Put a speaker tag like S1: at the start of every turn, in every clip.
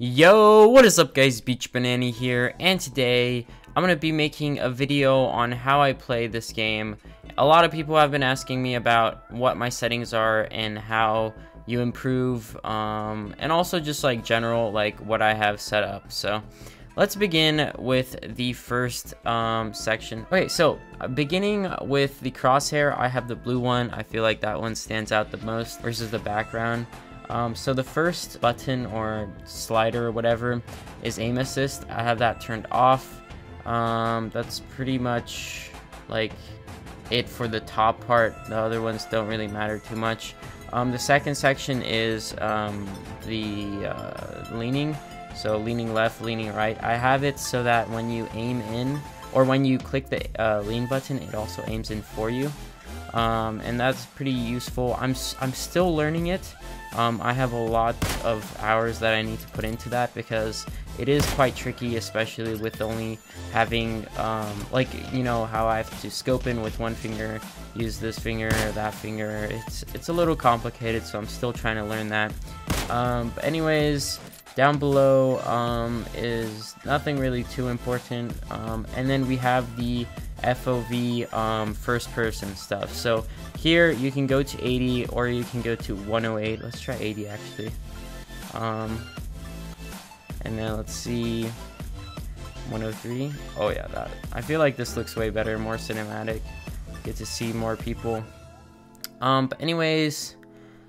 S1: Yo, what is up guys, Beach Banana here, and today I'm going to be making a video on how I play this game. A lot of people have been asking me about what my settings are and how you improve, and also just like general, like what I have set up. So let's begin with the first section. Okay, so beginning with the crosshair, I have the blue one. I feel like that one stands out the most versus the background. So the first button or slider or whatever is aim assist. I have that turned off. That's pretty much like it for the top part. The other ones don't really matter too much. The second section is the leaning. So leaning left, leaning right. I have it so that when you aim in, or when you click the lean button, it also aims in for you. And that's pretty useful. I'm still learning it. I have a lot of hours that I need to put into that because it is quite tricky, especially with only having like, you know, how I have to scope in with one finger, use this finger, that finger. It's a little complicated, so I'm still trying to learn that. But anyways, down below is nothing really too important, and then we have the FOV first person stuff. So here you can go to 80 or you can go to 108. Let's try 80 actually. And then let's see, 103. Oh yeah, that. I feel like this looks way better, more cinematic. Get to see more people. But anyways,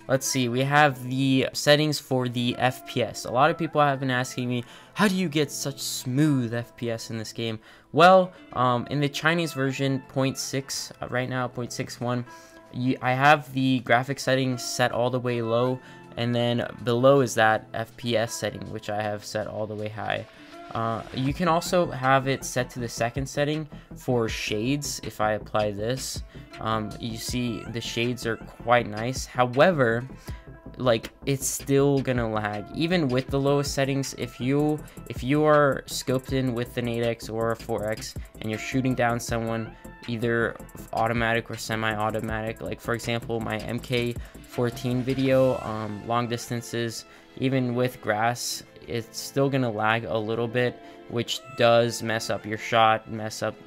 S1: let's see, we have the settings for the FPS. A lot of people have been asking me, how do you get such smooth FPS in this game? Well, in the Chinese version, 0.6, right now, 0.61, I have the graphics settings set all the way low, and then below is that FPS setting, which I have set all the way high. You can also have it set to the second setting for shades. If I apply this, you see the shades are quite nice. However, like, it's still gonna lag even with the lowest settings. If you are scoped in with an 8x or a 4x and you're shooting down someone, either automatic or semi-automatic, like for example my MK14 video, long distances, even with grass, it's still gonna lag a little bit, which does mess up your shot,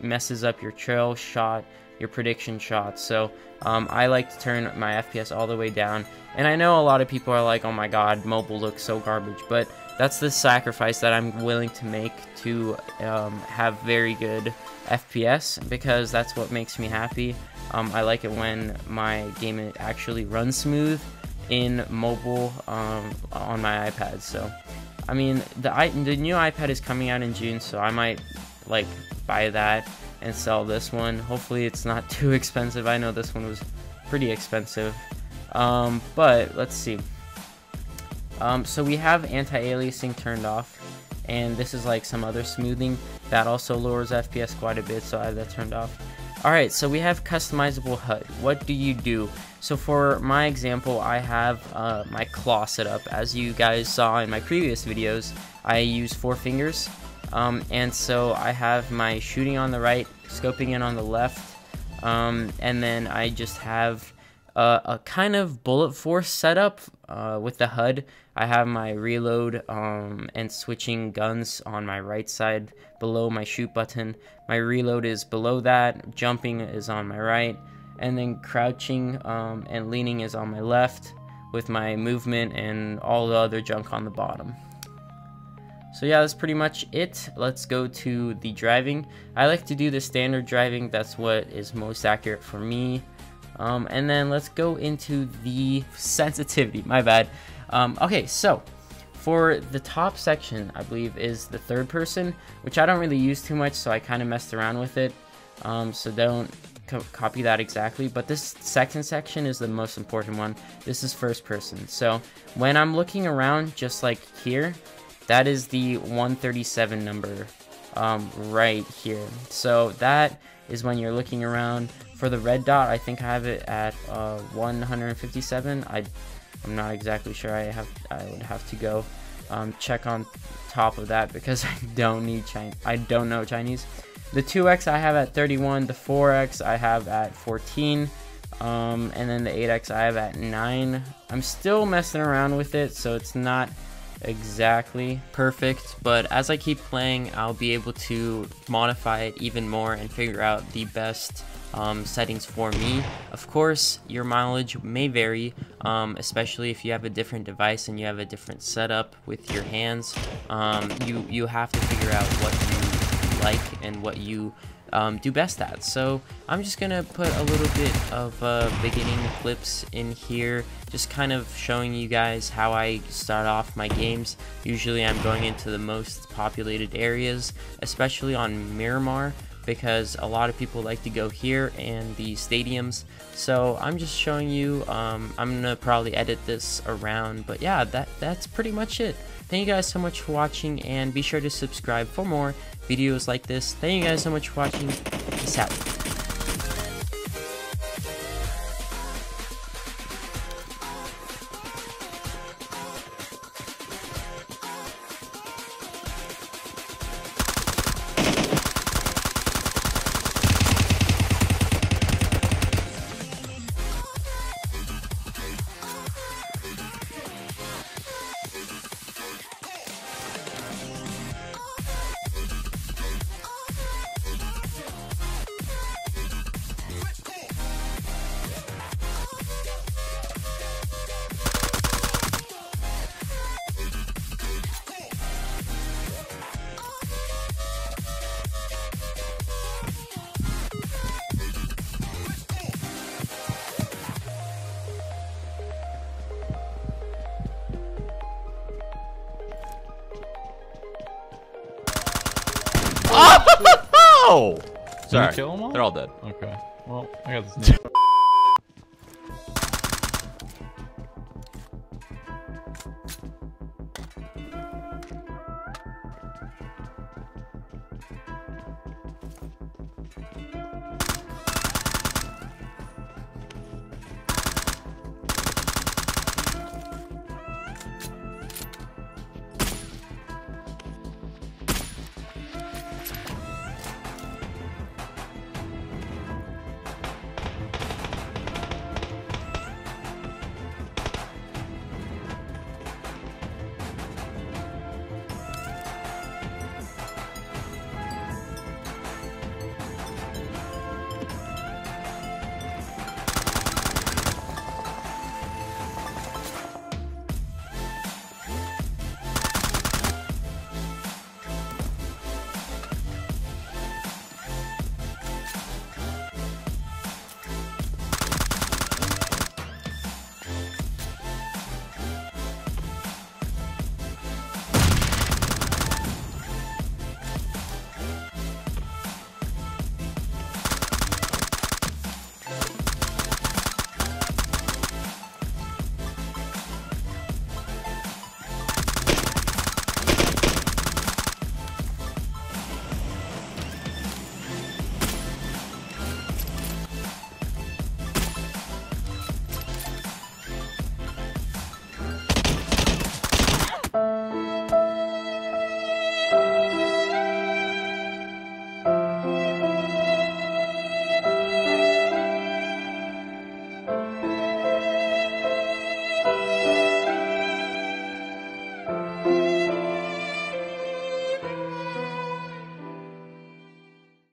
S1: messes up your trail shot, your prediction shot. So I like to turn my FPS all the way down, and I know a lot of people are like, oh my god, mobile looks so garbage, but that's the sacrifice that I'm willing to make to have very good FPS, because that's what makes me happy. I like it when my game actually runs smooth in mobile on my iPad. So I mean, the new iPad is coming out in June, so I might like buy that and sell this one. Hopefully it's not too expensive. I know this one was pretty expensive, but let's see. So we have anti-aliasing turned off, and this is like some other smoothing that also lowers FPS quite a bit, so I have that turned off. Alright, so we have customizable HUD. What do you do? So for my example, I have my claw set up. As you guys saw in my previous videos, I use 4 fingers. And so I have my shooting on the right, scoping in on the left, and then I just have a kind of bullet force setup with the HUD. I have my reload and switching guns on my right side below my shoot button. My reload is below that, jumping is on my right, and then crouching and leaning is on my left, with my movement and all the other junk on the bottom. So yeah, that's pretty much it. Let's go to the driving. I like to do the standard driving. That's what is most accurate for me. And then let's go into the sensitivity. My bad. Okay, so for the top section, I believe is the third person, which I don't really use too much, so I kind of messed around with it. So don't copy that exactly, but this second section is the most important one. This is first person. So when I'm looking around, just like here, that is the 137 number right here. So that is when you're looking around. For the red dot, I think I have it at 157. I'm not exactly sure. I would have to go check on top of that because I don't know Chinese. The 2x I have at 31. The 4x I have at 14. And then the 8x I have at 9. I'm still messing around with it, so it's not Exactly, perfect. But as I keep playing, I'll be able to modify it even more and figure out the best settings for me. Of course, your mileage may vary, especially if you have a different device and you have a different setup with your hands. You have to figure out what you like and what you do best at. So I'm just gonna put a little bit of beginning clips in here, just kind of showing you guys how I start off my games. Usually I'm going into the most populated areas, especially on Miramar, because a lot of people like to go here and the stadiums. So I'm just showing you. I'm gonna probably edit this around, but yeah, that's pretty much it. Thank you guys so much for watching, and be sure to subscribe for more videos like this. Thank you guys so much for watching. Peace out.
S2: Oh! Sorry.
S3: Did you kill them all?
S2: They're all dead.
S3: Okay. Well, I got this.